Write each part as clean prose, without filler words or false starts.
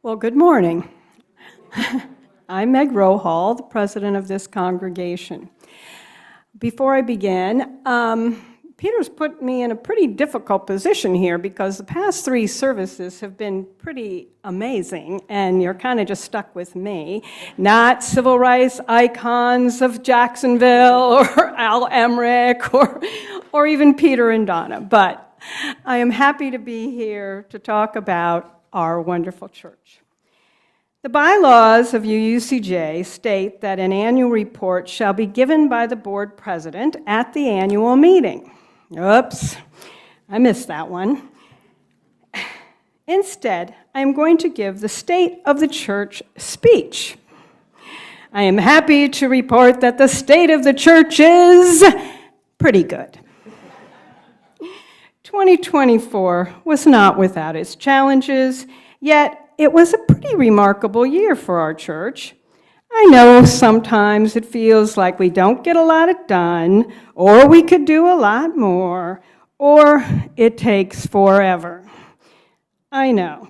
Well, good morning. I'm Meg Rohal, the president of this congregation. Before I begin, Peter's put me in a pretty difficult position here because the past 3 services have been pretty amazing, and you're kind of just stuck with me. Not civil rights icons of Jacksonville or Al Emmerich or even Peter and Donna, but I am happy to be here to talk about our wonderful church. The bylaws of UUCJ state that an annual report shall be given by the board president at the annual meeting. Oops, I missed that one. Instead, I am going to give the state of the church speech. I am happy to report that the state of the church is pretty good. 2024 was not without its challenges, yet it was a pretty remarkable year for our church. I know sometimes it feels like we don't get a lot done, or we could do a lot more, or it takes forever. I know.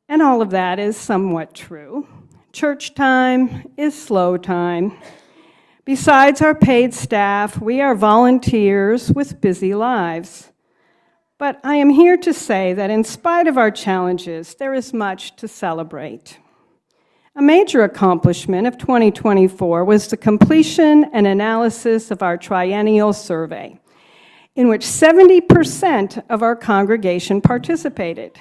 And all of that is somewhat true. Church time is slow time. Besides our paid staff, we are volunteers with busy lives. But I am here to say that in spite of our challenges, there is much to celebrate. A major accomplishment of 2024 was the completion and analysis of our triennial survey, in which 70% of our congregation participated.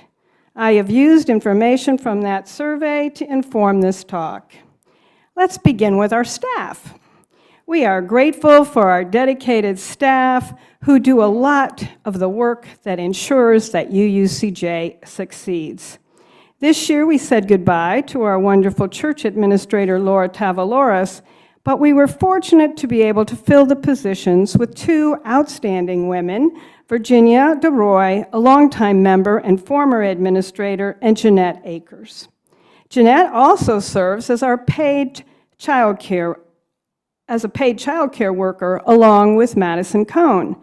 I have used information from that survey to inform this talk. Let's begin with our staff. We are grateful for our dedicated staff who do a lot of the work that ensures that UUCJ succeeds. This year we said goodbye to our wonderful church administrator, Laura Tavaloras, but we were fortunate to be able to fill the positions with 2 outstanding women, Virginia DeRoy, a longtime member and former administrator, and Jeanette Akers. Jeanette also serves as our paid childcare worker along with Madison Cohn.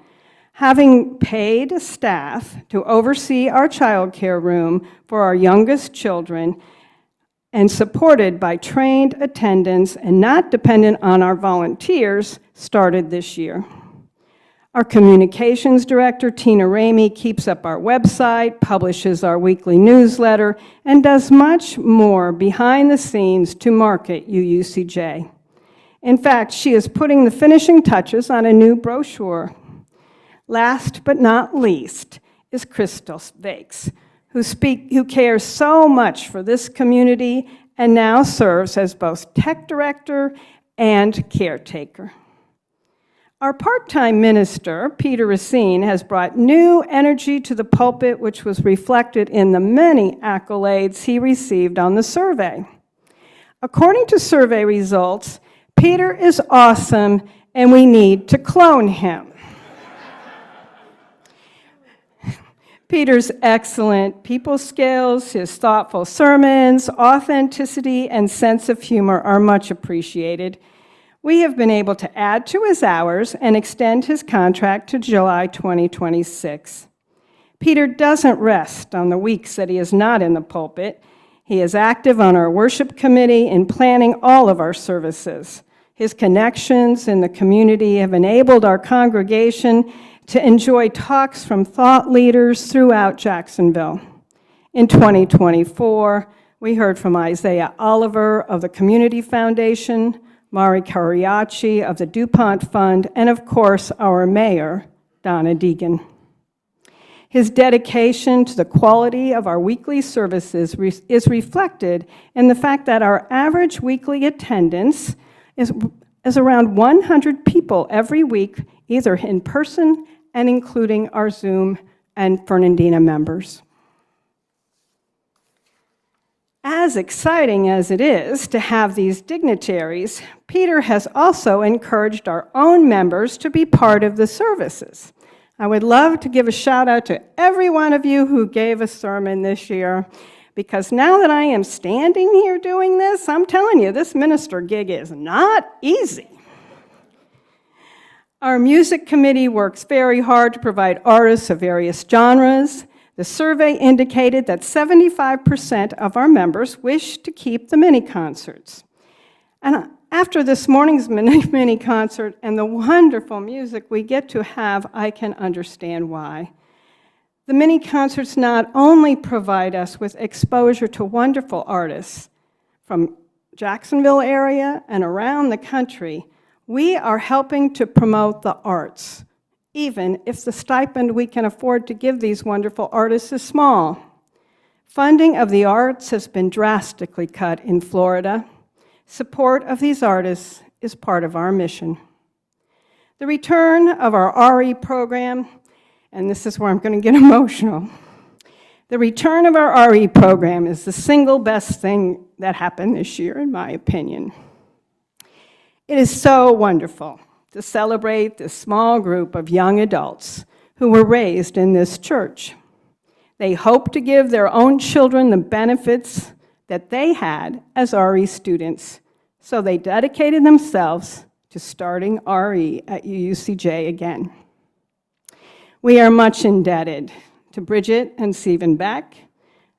Having paid staff to oversee our child care room for our youngest children and supported by trained attendants and not dependent on our volunteers started this year. Our communications director, Tina Ramey, keeps up our website, publishes our weekly newsletter, and does much more behind the scenes to market UUCJ. In fact, she is putting the finishing touches on a new brochure. Last but not least is Crystal Vakes, who cares so much for this community and now serves as both tech director and caretaker. Our part-time minister, Peter Racine, has brought new energy to the pulpit, which was reflected in the many accolades he received on the survey. According to survey results, Peter is awesome, and we need to clone him. Peter's excellent people skills, his thoughtful sermons, authenticity, and sense of humor are much appreciated. We have been able to add to his hours and extend his contract to July 2026. Peter doesn't rest on the weeks that he is not in the pulpit. He is active on our worship committee in planning all of our services. His connections in the community have enabled our congregation to enjoy talks from thought leaders throughout Jacksonville. In 2024, we heard from Isaiah Oliver of the Community Foundation, Mari Cariaci of the DuPont Fund, and of course, our mayor, Donna Deegan. His dedication to the quality of our weekly services is reflected in the fact that our average weekly attendance is around 100 people every week, either in person and including our Zoom and Fernandina members. As exciting as it is to have these dignitaries, Peter has also encouraged our own members to be part of the services. I would love to give a shout out to every one of you who gave a sermon this year, because now that I am standing here doing this, I'm telling you, this minister gig is not easy. Our music committee works very hard to provide artists of various genres. The survey indicated that 75% of our members wish to keep the mini concerts. And after this morning's mini concert and the wonderful music we get to have, I can understand why. The mini concerts not only provide us with exposure to wonderful artists from Jacksonville area and around the country, we are helping to promote the arts, even if the stipend we can afford to give these wonderful artists is small. Funding of the arts has been drastically cut in Florida. Support of these artists is part of our mission. The return of our RE program, and this is where I'm going to get emotional. The return of our RE program is the single best thing that happened this year, in my opinion. It is so wonderful to celebrate this small group of young adults who were raised in this church. They hope to give their own children the benefits that they had as RE students, so they dedicated themselves to starting RE at UUCJ again. We are much indebted to Bridget and Stephen Beck,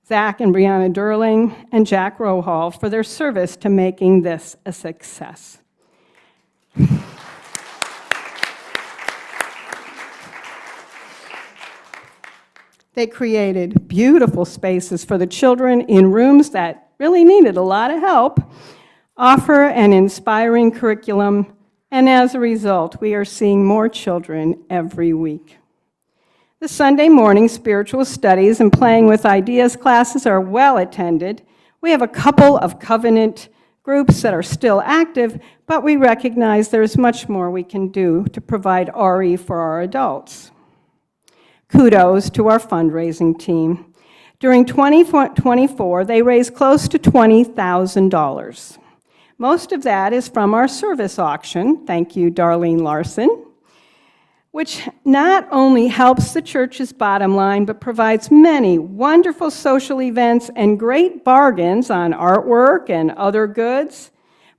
Zach and Brianna Durling, and Jack Rohal for their service to making this a success. They created beautiful spaces for the children in rooms that really needed a lot of help, offer an inspiring curriculum, and as a result, we are seeing more children every week. The Sunday morning spiritual studies and playing with ideas classes are well attended. We have a couple of covenant groups that are still active, but we recognize there's much more we can do to provide RE for our adults. Kudos to our fundraising team. During 2024, they raised close to $20,000. Most of that is from our service auction, thank you, Darlene Larson, which not only helps the church's bottom line, but provides many wonderful social events and great bargains on artwork and other goods.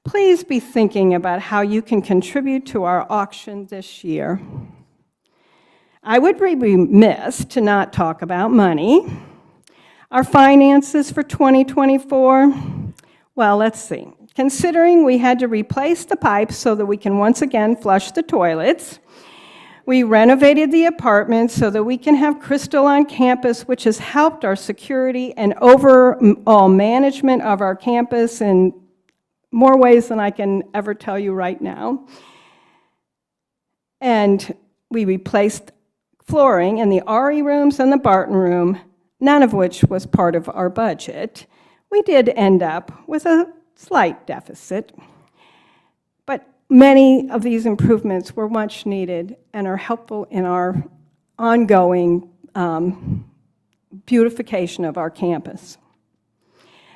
Please be thinking about how you can contribute to our auction this year. I would be remiss to not talk about money. Our finances for 2024, well, let's see. Considering we had to replace the pipes so that we can once again flush the toilets, we renovated the apartments so that we can have Crystal on campus, which has helped our security and overall management of our campus in more ways than I can ever tell you right now. And we replaced flooring in the RE rooms and the Barton room, none of which was part of our budget. We did end up with a slight deficit, but many of these improvements were much needed and are helpful in our ongoing beautification of our campus.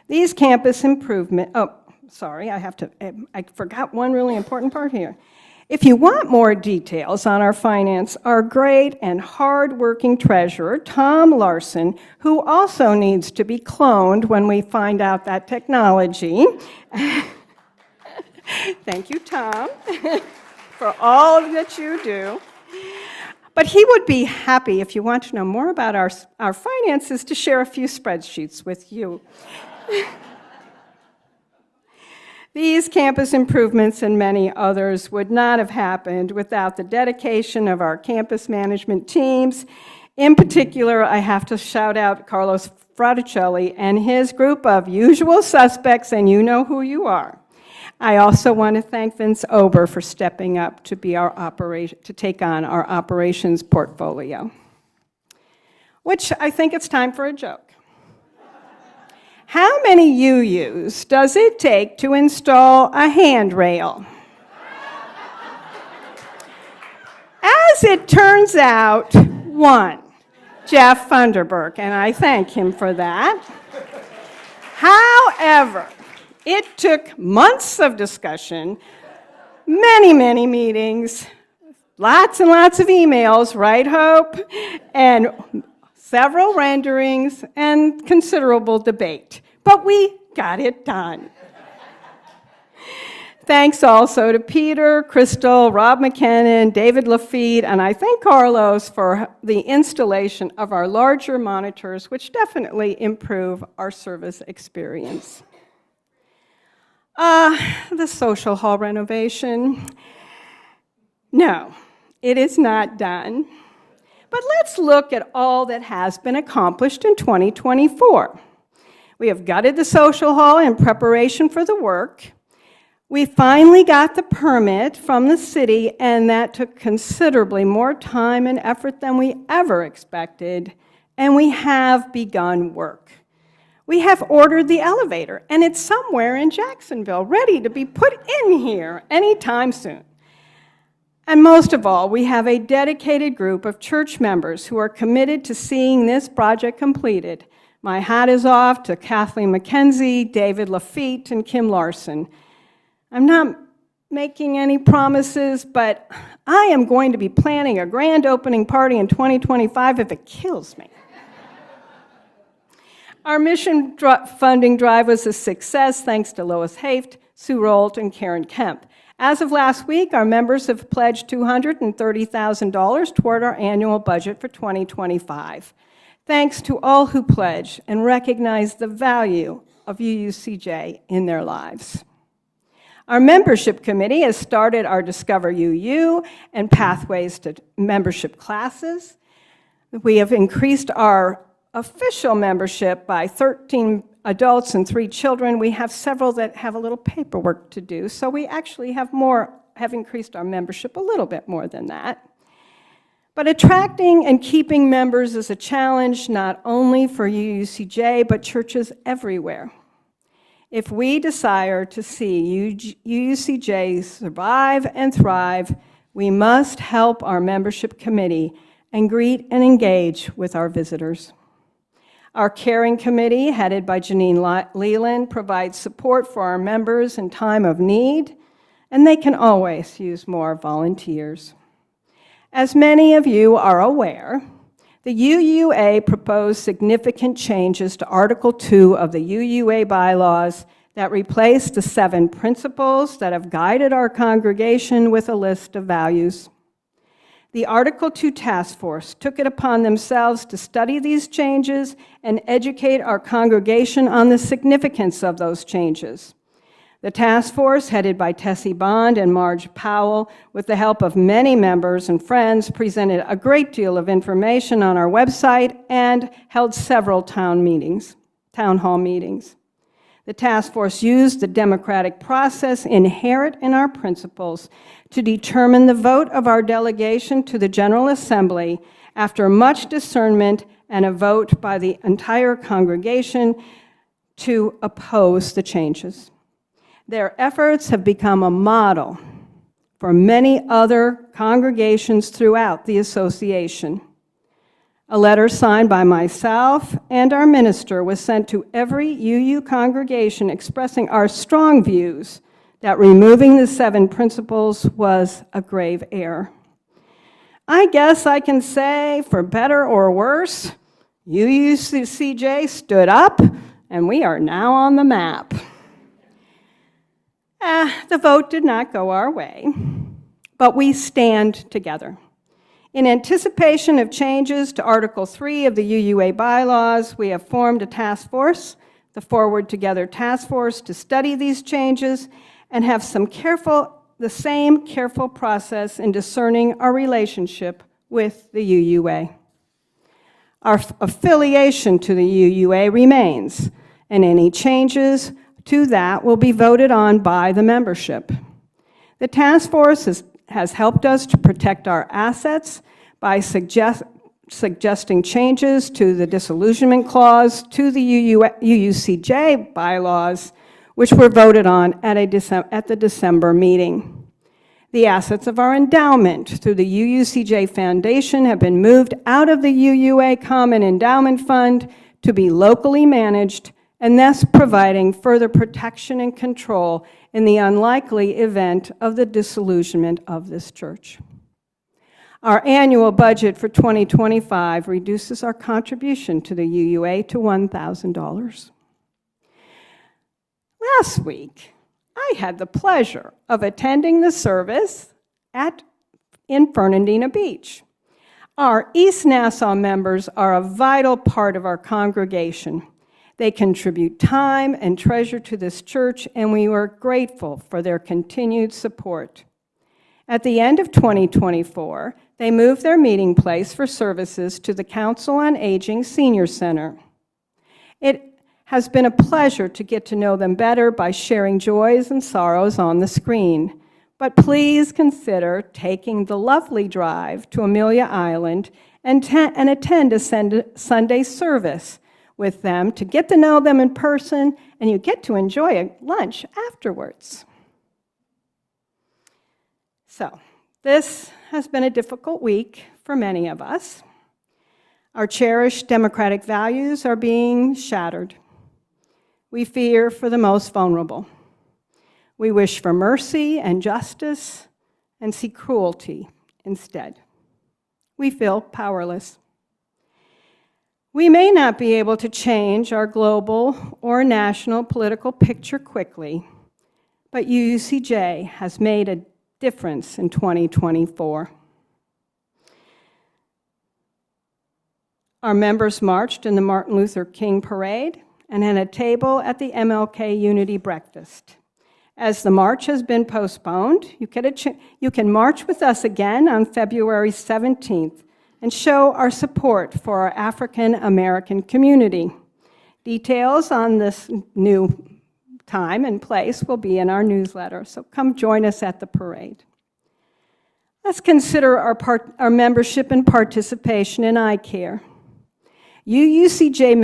These campus improvements, I forgot one really important part here. If you want more details on our finance, our great and hard-working treasurer, Tom Larson, who also needs to be cloned when we find out that technology. Thank you, Tom, for all that you do. But he would be happy, if you want to know more about our finances, to share a few spreadsheets with you. These campus improvements and many others would not have happened without the dedication of our campus management teams. In particular, I have to shout out Carlos Fraticelli and his group of usual suspects, and you know who you are. I also want to thank Vince Ober for stepping up to take on our operations portfolio, which I think it's time for a joke. How many UUs does it take to install a handrail? As it turns out, one, Jeff Funderburk, and I thank him for that. However, it took months of discussion, many meetings, lots and lots of emails, right, Hope? And several renderings and considerable debate. But we got it done. Thanks also to Peter, Crystal, Rob McKinnon, David Lafitte, and I thank Carlos for the installation of our larger monitors, which definitely improve our service experience. The social hall renovation. No, it is not done. But let's look at all that has been accomplished in 2024. We have gutted the social hall in preparation for the work. We finally got the permit from the city, and that took considerably more time and effort than we ever expected, and we have begun work. We have ordered the elevator, and it's somewhere in Jacksonville, ready to be put in here anytime soon. And most of all, we have a dedicated group of church members who are committed to seeing this project completed. My hat is off to Kathleen McKenzie, David Lafitte, and Kim Larson. I'm not making any promises, but I am going to be planning a grand opening party in 2025 if it kills me. Our mission funding drive was a success thanks to Lois Haft, Sue Rolt, and Karen Kemp. As of last week, our members have pledged $230,000 toward our annual budget for 2025. Thanks to all who pledge and recognize the value of UUCJ in their lives. Our membership committee has started our Discover UU and Pathways to Membership classes. We have increased our official membership by 13 adults and 3 children. We have several that have a little paperwork to do, so we actually have increased our membership a little bit more than that. But attracting and keeping members is a challenge not only for UUCJ, but churches everywhere. If we desire to see UUCJ survive and thrive, we must help our membership committee and greet and engage with our visitors. Our caring committee, headed by Janine Leland, provides support for our members in time of need, and they can always use more volunteers. As many of you are aware, the UUA proposed significant changes to Article 2 of the UUA bylaws that replaced the 7 principles that have guided our congregation with a list of values. The Article 2 task force took it upon themselves to study these changes and educate our congregation on the significance of those changes. The task force, headed by Tessie Bond and Marge Powell, with the help of many members and friends, presented a great deal of information on our website and held several town hall meetings. The task force used the democratic process inherent in our principles to determine the vote of our delegation to the General Assembly after much discernment and a vote by the entire congregation to oppose the changes. Their efforts have become a model for many other congregations throughout the association. A letter signed by myself and our minister was sent to every UU congregation expressing our strong views that removing the 7 principles was a grave error. I guess I can say, for better or worse, UUCJ stood up, and we are now on the map. The vote did not go our way, but we stand together. In anticipation of changes to Article 3 of the UUA bylaws, we have formed a task force, the Forward Together Task Force, to study these changes and have the same careful process in discerning our relationship with the UUA. Our affiliation to the UUA remains, and any changes to that will be voted on by the membership. The task force has helped us to protect our assets by suggesting changes to the disillusionment clause to the UUCJ bylaws, which were voted on at the December meeting. The assets of our endowment through the UUCJ Foundation have been moved out of the UUA Common Endowment Fund to be locally managed, and thus providing further protection and control in the unlikely event of the disillusionment of this church. Our annual budget for 2025 reduces our contribution to the UUA to $1,000. Last week, I had the pleasure of attending the service in Fernandina Beach. Our East Nassau members are a vital part of our congregation. They contribute time and treasure to this church, and we are grateful for their continued support. At the end of 2024, they moved their meeting place for services to the Council on Aging Senior Center. It has been a pleasure to get to know them better by sharing joys and sorrows on the screen. But please consider taking the lovely drive to Amelia Island and attend a Sunday service with them to get to know them in person, and you get to enjoy a lunch afterwards. So, this has been a difficult week for many of us. Our cherished democratic values are being shattered. We fear for the most vulnerable. We wish for mercy and justice and see cruelty instead. We feel powerless. We may not be able to change our global or national political picture quickly, but UUCJ has made a difference in 2024. Our members marched in the Martin Luther King Parade and had a table at the MLK Unity Breakfast. As the march has been postponed, you can march with us again on February 17th and show our support for our African American community. Details on this new time and place will be in our newsletter, so come join us at the parade. Let's consider our membership and participation in eye care. UUCJ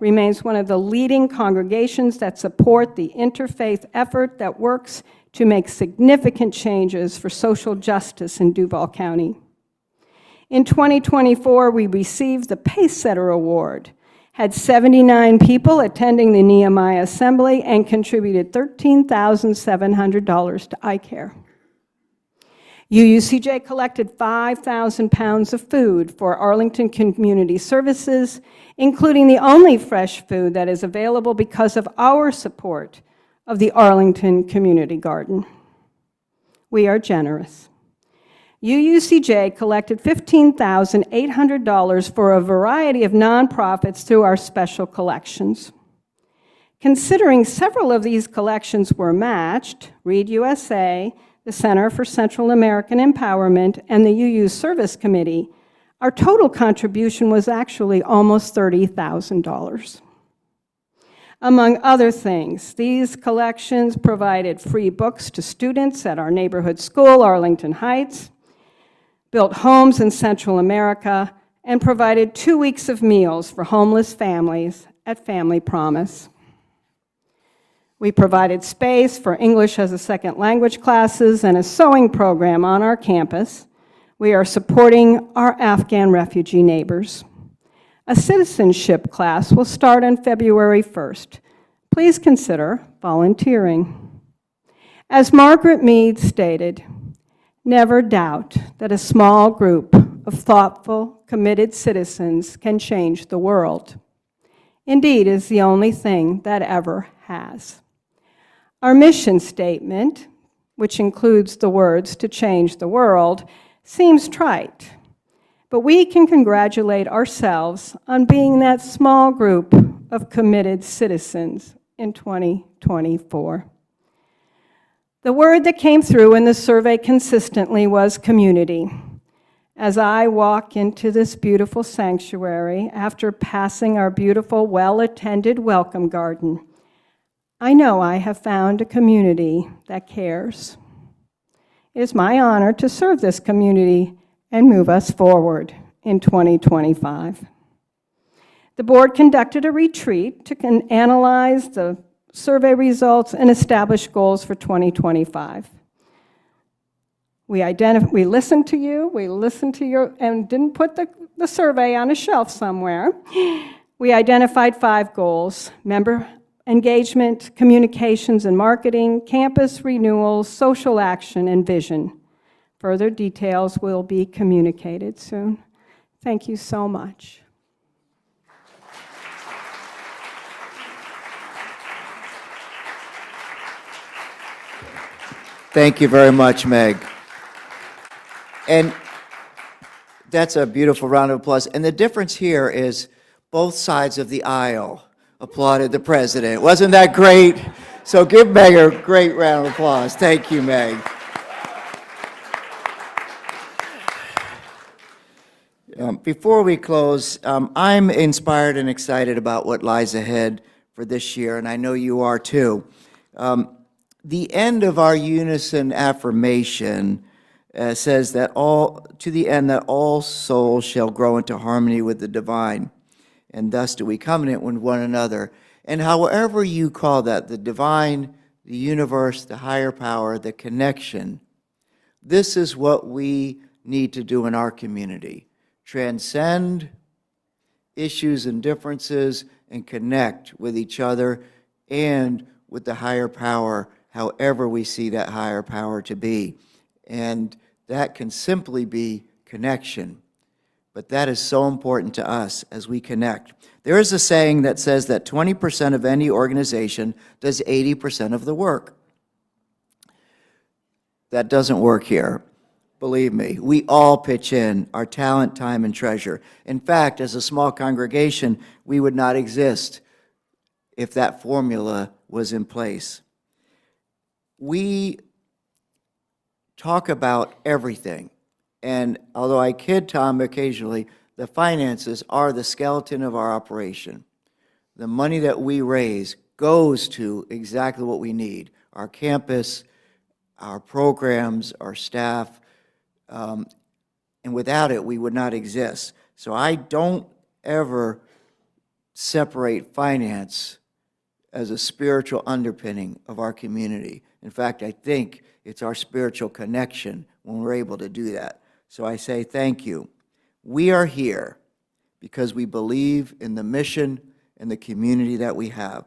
remains one of the leading congregations that support the interfaith effort that works to make significant changes for social justice in Duval County. In 2024, we received the Pacesetter Award, had 79 people attending the Nehemiah Assembly, and contributed $13,700 to eye care. UUCJ collected 5,000 pounds of food for Arlington Community Services, including the only fresh food that is available because of our support of the Arlington Community Garden. We are generous. UUCJ collected $15,800 for a variety of nonprofits through our special collections. Considering several of these collections were matched, Read USA, the Center for Central American Empowerment, and the UU Service Committee, our total contribution was actually almost $30,000. Among other things, these collections provided free books to students at our neighborhood school, Arlington Heights, built homes in Central America, and provided 2 weeks of meals for homeless families at Family Promise. We provided space for English as a second language classes and a sewing program on our campus. We are supporting our Afghan refugee neighbors. A citizenship class will start on February 1st. Please consider volunteering. As Margaret Mead stated, never doubt that a small group of thoughtful, committed citizens can change the world. Indeed, is the only thing that ever has. Our mission statement, which includes the words "to change the world," seems trite, but we can congratulate ourselves on being that small group of committed citizens in 2024. The word that came through in the survey consistently was community. As I walk into this beautiful sanctuary after passing our beautiful, well-attended welcome garden, I know I have found a community that cares. It is my honor to serve this community and move us forward in 2025. The board conducted a retreat to analyze the survey results and establish goals for 2025. We listened to you, and didn't put the survey on a shelf somewhere. We identified 5 goals: member engagement, communications and marketing, campus renewal, social action, and vision. Further details will be communicated soon. Thank you so much. Thank you very much, Meg. And that's a beautiful round of applause. And the difference here is both sides of the aisle applauded the president. Wasn't that great? So give Meg a great round of applause. Thank you, Meg. Before we close, I'm inspired and excited about what lies ahead for this year, and I know you are too. The end of our unison affirmation says that to the end that all souls shall grow into harmony with the divine, and thus do we covenant with one another. And however you call that, the divine, the universe, the higher power, the connection, this is what we need to do in our community. Transcend issues and differences and connect with each other and with the higher power, however we see that higher power to be. And that can simply be connection. But that is so important to us as we connect. There is a saying that says that 20% of any organization does 80% of the work. That doesn't work here. Believe me, we all pitch in our talent, time, and treasure. In fact, as a small congregation, we would not exist if that formula was in place. We talk about everything, and although I kid Tom occasionally, the finances are the skeleton of our operation. The money that we raise goes to exactly what we need: our campus, our programs, our staff, and without it, we would not exist. So I don't ever separate finance as a spiritual underpinning of our community. In fact, I think it's our spiritual connection when we're able to do that. So I say thank you. We are here because we believe in the mission and the community that we have.